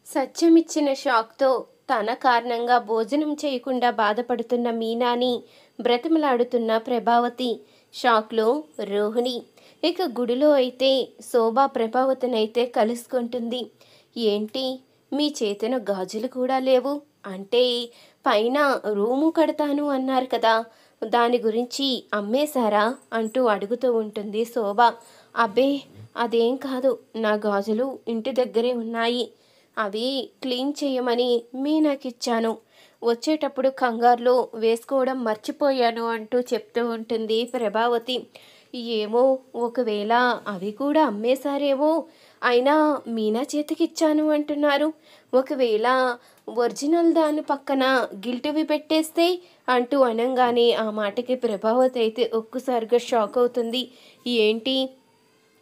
సత్యమిచ్చిన షాక్తో తన కారణంగా భోజనం చేయకుండా బాధపడుతున్న మీనాని బ్రతిమలాడుతున్న ప్రభావతి. షాక్లో రోహిణి. ఇక గుడిలో అయితే శోభ ప్రభావతినైతే కలుసుకుంటుంది. ఏంటి, మీ చేతిన గాజులు కూడా లేవు అంటే పైన రూము కడతాను అన్నారు కదా, దాని గురించి అమ్మేశారా అంటూ అడుగుతూ ఉంటుంది శోభ. అబ్బే, అదేం కాదు, నా గాజులు ఇంటి దగ్గరే ఉన్నాయి, అవి క్లీన్ చేయమని మీనాకిచ్చాను, వచ్చేటప్పుడు కంగారులో వేసుకోవడం మర్చిపోయాను అంటూ చెప్తూ ఉంటుంది ప్రభావతి. ఏమో, ఒకవేళ అవి కూడా అమ్మేశారేమో, అయినా మీనా చేతికిచ్చాను అంటున్నారు, ఒకవేళ ఒరిజినల్ దాని పక్కన గిల్టువి పెట్టేస్తే అంటూ అనంగానే ఆ మాటకి ప్రభావతి అయితే ఒక్కసారిగా షాక్ అవుతుంది. ఏంటి,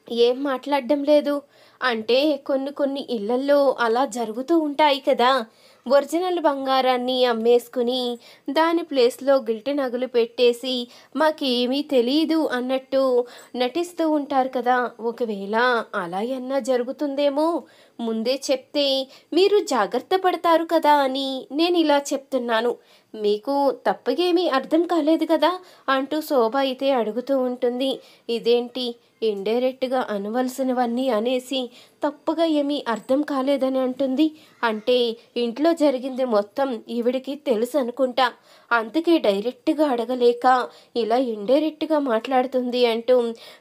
ఏం మాట్లాడడం లేదు అంటే కొన్ని కొన్ని ఇళ్లల్లో అలా జరుగుతూ ఉంటాయి కదా, ఒరిజినల్ బంగారాన్ని అమ్మేసుకుని దాని ప్లేస్లో గిల్ట్ నగలు పెట్టేసి మాకేమీ తెలియదు అన్నట్టు నటిస్తూ ఉంటారు కదా, ఒకవేళ అలా అన్నా జరుగుతుందేమో, ముందే చెప్తే మీరు జాగ్రత్త పడతారు కదా అని నేను ఇలా చెప్తున్నాను, మీకు తప్పగేమీ అర్థం కాలేదు కదా అంటూ శోభ అయితే అడుగుతూ ఉంటుంది. ఇదేంటి, ఇండైరెక్ట్గా అనవలసినవన్నీ అనేసి తప్పుగా ఏమీ అర్థం కాలేదని అంటుంది. అంటే ఇంట్లో జరిగింది మొత్తం ఈవిడికి తెలుసు అనుకుంటా, అందుకే డైరెక్ట్గా అడగలేక ఇలా ఇండైరెక్ట్గా మాట్లాడుతుంది అంటూ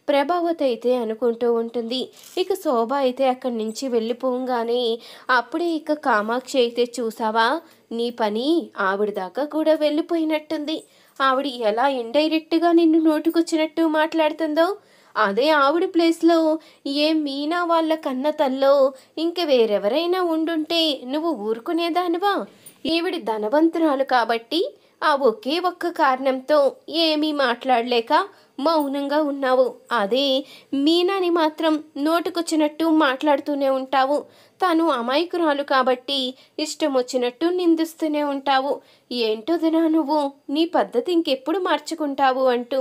ప్రభావతి అయితే అనుకుంటూ ఉంటుంది. ఇక శోభ అయితే అక్కడి నుంచి వెళ్ళిపోగానే అప్పుడే ఇక కామాక్షి అయితే, చూసావా, నీ పని ఆవిడ దాకా కూడా వెళ్ళిపోయినట్టుంది, ఆవిడ ఎలా ఇండైరెక్ట్గా నిన్ను నోటుకొచ్చినట్టు మాట్లాడుతుందో, అదే ఆవిడ ప్లేస్లో ఏ మీనా వాళ్ళ కన్న తల్లో ఇంక వేరెవరైనా ఉండుంటే నువ్వు ఊరుకునేదానివా? ఈవిడి ధనవంతురాలు కాబట్టి ఆ ఒకే ఒక్క కారణంతో ఏమీ మాట్లాడలేక మౌనంగా ఉన్నావు, అదే మీనాని మాత్రం నోటుకొచ్చినట్టు మాట్లాడుతూనే ఉంటావు, తను అమాయకురాలు కాబట్టి ఇష్టం వచ్చినట్టు నిందిస్తూనే ఉంటావు, ఏంటోదినా నువ్వు, నీ పద్ధతి ఇంకెప్పుడు మార్చుకుంటావు అంటూ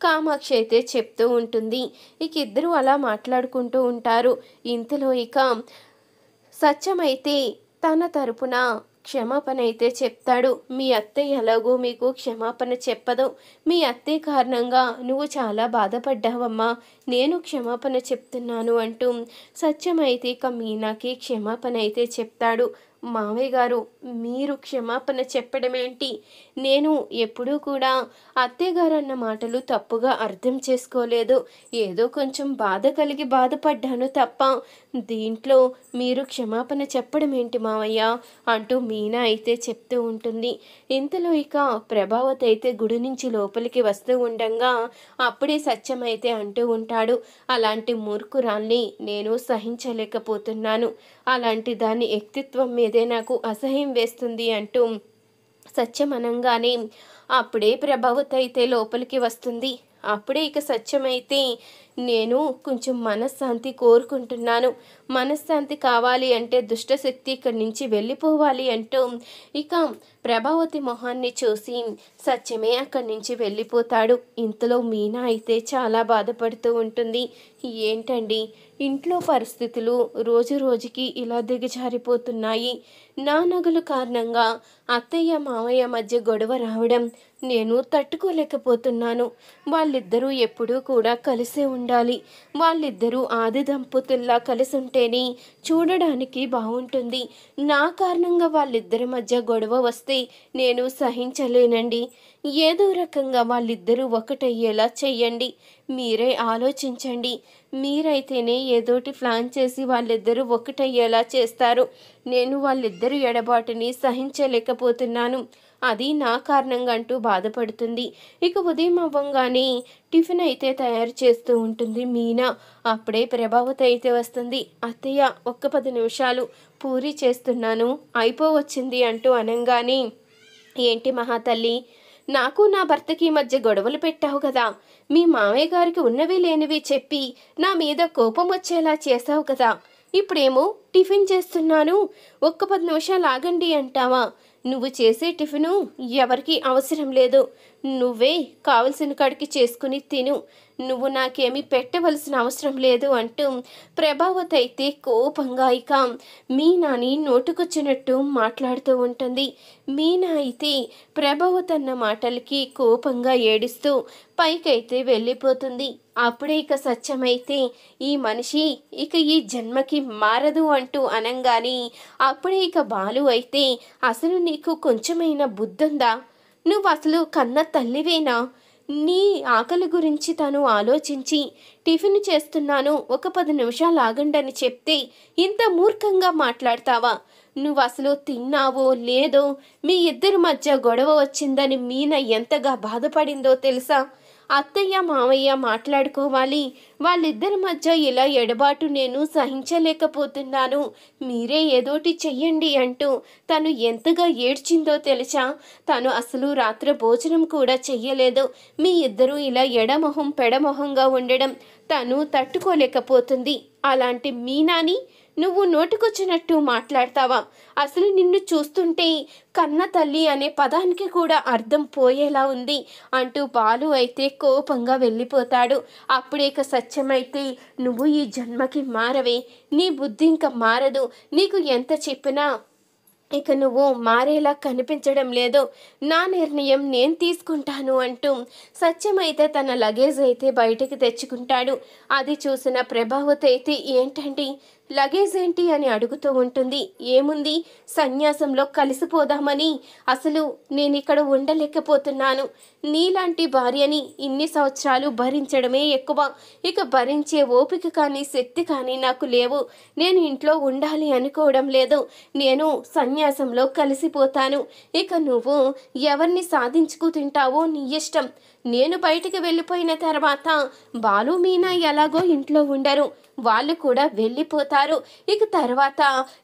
కామాక్షి అయితే చెప్తూ ఉంటుంది. ఇక ఇద్దరు అలా మాట్లాడుకుంటూ ఉంటారు. ఇంతలో ఇక సత్యమైతే తన తరపున క్షమాపణ అయితే చెప్తాడు. మీ అత్తయ్య ఎలాగో మీకు క్షమాపణ చెప్పదు, మీ అత్తయ్య కారణంగా నువ్వు చాలా బాధపడ్డావమ్మా, నేను క్షమాపణ చెప్తున్నాను అంటూ సత్యం అయితే ఇక మీనాకి క్షమాపణ అయితే చెప్తాడు. మావయ్య గారు, మీరు క్షమాపణ చెప్పడం ఏంటి, నేను ఎప్పుడూ కూడా అత్తయ్య గారు అన్న మాటలు తప్పుగా అర్థం చేసుకోలేదు, ఏదో కొంచెం బాధ కలిగి బాధపడ్డాను తప్ప దీంట్లో మీరు క్షమాపణ చెప్పడం ఏంటి మావయ్య అంటూ మీనా అయితే చెప్తూ ఉంటుంది. ఇంతలో ఇక ప్రభావతి అయితే గుడి నుంచి లోపలికి వస్తూ ఉండగా అప్పుడే సత్యం అయితే అంటూ ఉంటాడు, అలాంటి మూర్ఖురాల్ని నేను సహించలేకపోతున్నాను, అలాంటి దాని వ్యక్తిత్వం మీదే నాకు అసహ్యం వేస్తుంది అంటూ సత్యం అనంగానే అప్పుడే ప్రభావతి అయితే లోపలికి వస్తుంది. అప్పుడే ఇక సత్యమైతే, నేను కొంచెం మనశ్శాంతి కోరుకుంటున్నాను, మనశ్శాంతి కావాలి అంటే దుష్టశక్తి ఇక్కడి నుంచి వెళ్ళిపోవాలి అంటూ ఇక ప్రభావతి మొహాన్ని చూసి సత్యమే అక్కడి నుంచి వెళ్ళిపోతాడు. ఇంతలో మీనా అయితే చాలా బాధపడుతూ ఉంటుంది. ఏంటండి, ఇంట్లో పరిస్థితులు రోజు రోజుకి ఇలా దిగజారిపోతున్నాయి, నా నగలు కారణంగా అత్తయ్య మావయ్య మధ్య గొడవ రావడం నేను తట్టుకోలేకపోతున్నాను, వాళ్ళిద్దరూ ఎప్పుడూ కూడా కలిసే ఉండాలి, వాళ్ళిద్దరూ ఆది దంపతుల్లా కలిసి ఉంటేనే చూడడానికి బాగుంటుంది, నా కారణంగా వాళ్ళిద్దరి మధ్య గొడవ వస్తే నేను సహించలేనండి, ఏదో రకంగా వాళ్ళిద్దరూ ఒకటయ్యేలా చెయ్యండి, మీరే ఆలోచించండి, మీరైతేనే ఏదోటి ప్లాన్ చేసి వాళ్ళిద్దరూ ఒకటయ్యేలా చేస్తారు, నేను వాళ్ళిద్దరూ ఎడబాటుని సహించలేకపోతున్నాను, అది నా కారణంగా అంటూ బాధపడుతుంది. ఇక ఉదయం అవ్వంగానే టిఫిన్ అయితే తయారు చేస్తూ ఉంటుంది మీనా. అప్పుడే ప్రభావతి అయితే వస్తుంది. అత్తయ్య, ఒక్క 10 నిమిషాలు పూరి చేస్తున్నాను, అయిపోవచ్చింది అంటూ అనంగానే, ఏంటి మహాతల్లి, నాకు నా భర్తకి మధ్య గొడవలు పెట్టావు కదా, మీ మామయ్య గారికి ఉన్నవి లేనివి చెప్పి నా మీద కోపం వచ్చేలా చేశావు కదా, ఇప్పుడేమో టిఫిన్ చేస్తున్నాను, ఒక్క 10 నిమిషాలు ఆగండి అంటావా, నువ్వు చేసే టిఫిను ఎవరికి అవసరం లేదు. నువ్వే కావలసిన కాడికి చేసుకుని తిను. నువ్వు నాకేమీ పెట్టవలసిన అవసరం లేదు అంటూ ప్రభావతి అయితే కోపంగా ఇక మీనాని నోటుకొచ్చినట్టు మాట్లాడుతూ ఉంటుంది. మీనా అయితే ప్రభావతి అన్న మాటలకి కోపంగా ఏడుస్తూ పైకైతే వెళ్ళిపోతుంది. అప్పుడే ఇక సత్యమైతే ఈ మనిషి ఇక ఈ జన్మకి మారదు అంటూ అనంగాని అప్పుడే ఇక బాలు అయితే అసలు నీకు కొంచెమైనా బుద్ధుందా? నువ్వు అసలు కన్న తల్లివేనా? నీ ఆకలి గురించి తను ఆలోచించి టిఫిన్ చేస్తున్నాను ఒక 10 నిమిషాలు ఆగండని చెప్తే ఇంత మూర్ఖంగా మాట్లాడతావా? నువ్వు అసలు తిన్నావో లేదో, మీ ఇద్దరి మధ్య గొడవ వచ్చిందని మీనా ఎంతగా బాధపడిందో తెలుసా? అత్తయ్య మామయ్య మాట్లాడుకోవాలి, వాళ్ళిద్దరి మధ్య ఇలా ఎడబాటు నేను సహించలేకపోతున్నాను, మీరే ఏదోటి చెయ్యండి అంటూ తను ఎంతగా ఏడ్చిందో తెలుసా? తను అసలు రాత్రి భోజనం కూడా చెయ్యలేదు. మీ ఇద్దరూ ఇలా ఎడమొహం పెడమొహంగా ఉండడం తను తట్టుకోలేకపోతుంది. అలాంటి మీనాని నువ్వు నోటికొచ్చినట్టు మాట్లాడతావా? అసలు నిన్ను చూస్తుంటే కన్న తల్లి అనే పదానికి కూడా అర్థం పోయేలా ఉంది అంటూ బాలు అయితే కోపంగా వెళ్ళిపోతాడు. అప్పుడేక సత్యమైతే నువ్వు ఈ జన్మకి మారవే, నీ బుద్ధి ఇంకా మారదు, నీకు ఎంత చెప్పినా ఇక నువ్వు మారేలా కనిపించడం లేదు, నా నిర్ణయం నేను తీసుకుంటాను అంటూ సత్యమైతే తన లగేజ్ అయితే బయటికి తెచ్చుకుంటాడు. అది చూసిన ప్రభావతి అయితే ఏంటండి లగేజ్ ఏంటి అని అడుగుతూ ఉంటుంది. ఏముంది, సన్యాసంలో కలిసిపోదామని. అసలు నేను ఇక్కడ ఉండలేకపోతున్నాను. నీలాంటి భార్యని ఇన్ని సంవత్సరాలు భరించడమే ఎక్కువ. ఇక భరించే ఓపిక కానీ శక్తి కానీ నాకు లేవు. నేను ఇంట్లో ఉండాలి అనుకోవడం లేదు. నేను సన్యాసంలో కలిసిపోతాను. ఇక నువ్వు ఎవరిని సాధించుకు తింటావో నీ ఇష్టం. నేను బయటికి వెళ్ళిపోయిన తర్వాత బాలు మీనా ఎలాగో ఇంట్లో ఉండరు, వాళ్ళు కూడా వెళ్ళిపోతారు. ఇక తర్వాత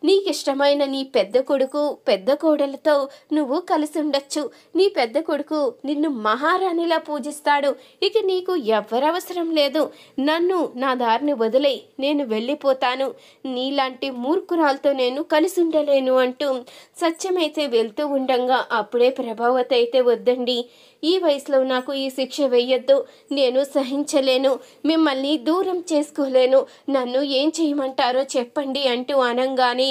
నీకిష్టమైన నీ పెద్ద కొడుకు పెద్ద కోడలతో నువ్వు కలిసి ఉండొచ్చు. నీ పెద్ద కొడుకు నిన్ను మహారాణిలా పూజిస్తాడు. ఇక నీకు ఎవ్వరవసరం లేదు. నన్ను నా దారిని వదిలే, నేను వెళ్ళిపోతాను. నీలాంటి మూర్ఖురాలతో నేను కలిసి ఉండలేను అంటూ సత్యమైతే వెళ్తూ ఉండంగా అప్పుడే ప్రభావతి అయితే వద్దండి, ఈ వయసులో నాకు ఈ శిక్ష వేయొద్దు, నేను సహించలేను, మిమ్మల్ని దూరం చేసుకోలేను, నన్ను ఏం చేయమంటారో చెప్పండి అంటూ అనంగానే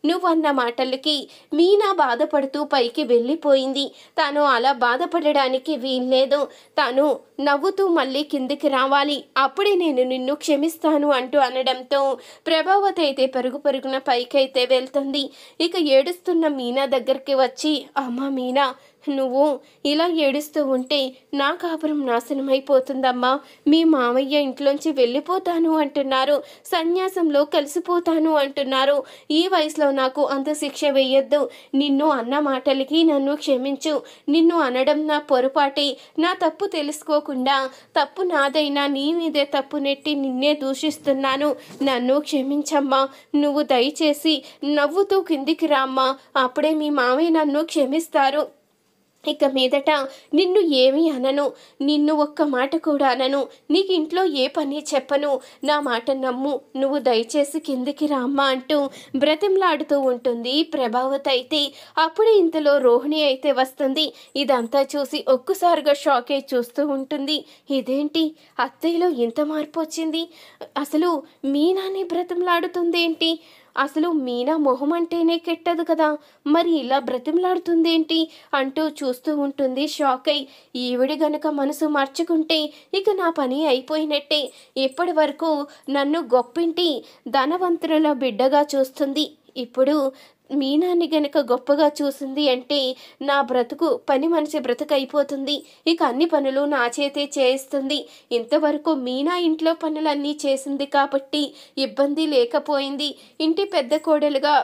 నువ్వన్న మాటలకి మీనా బాధపడుతూ పైకి వెళ్ళిపోయింది. తను అలా బాధపడడానికి వీల్లేదు. తను నవ్వుతూ మళ్ళీ కిందికి రావాలి, అప్పుడే నేను నిన్ను క్షమిస్తాను అంటూ అనడంతో ప్రభావతి అయితే పరుగున పైకైతే వెళ్తుంది. ఇక ఏడుస్తున్న మీనా దగ్గరికి వచ్చి, అమ్మా మీనా, నువ్వు ఇలా ఏడుస్తూ ఉంటే నా కాపురం నాశనమైపోతుందమ్మా. మీ మామయ్య ఇంట్లోంచి వెళ్ళిపోతాను అంటున్నారు, సన్యాసంలో కలిసిపోతాను అంటున్నారు. ఈ వయసులో నాకు అంత శిక్ష వేయొద్దు. నిన్ను అన్న మాటలకి నన్ను క్షమించు. నిన్ను అనడం నా పొరపాటే. నా తప్పు తెలుసుకోకుండా తప్పు నాదైనా నీ మీదే తప్పు నెట్టి నిన్నే దూషిస్తున్నాను. నన్ను క్షమించమ్మా. నువ్వు దయచేసి నవ్వుతూ కిందికి రామ్మా, అప్పుడే మీ మామయ్య నన్ను క్షమిస్తారు. ఇక మీదట నిన్ను ఏమీ అనను, నిన్ను ఒక్క మాట కూడా అనను, నీకు ఇంట్లో ఏ పని చెప్పను, నా మాట నమ్ము, నువ్వు దయచేసి కిందికి రామ్మా అంటూ బ్రతిమలాడుతూ ఉంటుంది ప్రభావతి అయితే. అప్పుడే ఇంతలో రోహిణి అయితే వస్తుంది. ఇదంతా చూసి ఒక్కసారిగా షాక్ అయి చూస్తూ ఉంటుంది. ఇదేంటి అత్తయ్యలో ఇంత మార్పు వచ్చింది? అసలు మీనాని బ్రతిమలాడుతుందేంటి? అసలు మీనా మొహం అంటేనే కెట్టదు కదా, మరి ఇలా బ్రతిమలాడుతుందేంటి అంటూ చూస్తూ ఉంటుంది షాక్ అయి. ఈవిడి గనక మనసు మార్చుకుంటే ఇక నా పని అయిపోయినట్టే. ఇప్పటి వరకు నన్ను గొప్పింటి ధనవంతుల బిడ్డగా చూస్తుంది, ఇప్పుడు మీనాన్ని గనక గొప్పగా చూసింది అంటే నా బ్రతుకు పని మనిషి బ్రతుకు అయిపోతుంది. ఇక అన్ని పనులు నా చేతే చేయిస్తుంది. ఇంతవరకు మీనా ఇంట్లో పనులన్నీ చేసింది కాబట్టి ఇబ్బంది లేకపోయింది. ఇంటి పెద్ద కోడలుగా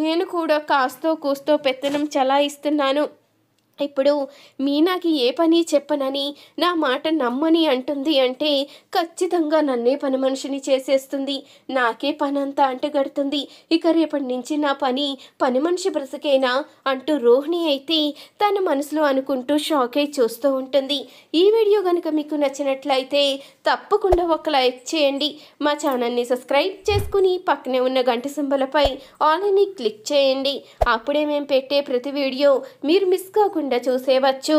నేను కూడా కాస్తో కూస్తో పెత్తనం చలాయిస్తున్నాను. ఇప్పుడు మీనాకి ఏ పని చెప్పనని నా మాట నమ్మని అంటుంది అంటే ఖచ్చితంగా నన్నే పని మనిషిని చేసేస్తుంది, నాకే పనంతా అంటగడుతుంది, ఇక రేపటి నుంచి నా పని మనిషి బ్రతికేనా అంటూ రోహిణి అయితే తన మనసులో అనుకుంటూ షాక్ అయి చూస్తూ ఉంటుంది. ఈ వీడియో కనుక మీకు నచ్చినట్లయితే తప్పకుండా ఒక లైక్ చేయండి, మా ఛానల్ని సబ్స్క్రైబ్ చేసుకుని పక్కనే ఉన్న గంట సింబలపై ఆల్ అని క్లిక్ చేయండి. అప్పుడే మేము పెట్టే ప్రతి వీడియో మీరు మిస్ కాకుండా చూసేవచ్చు.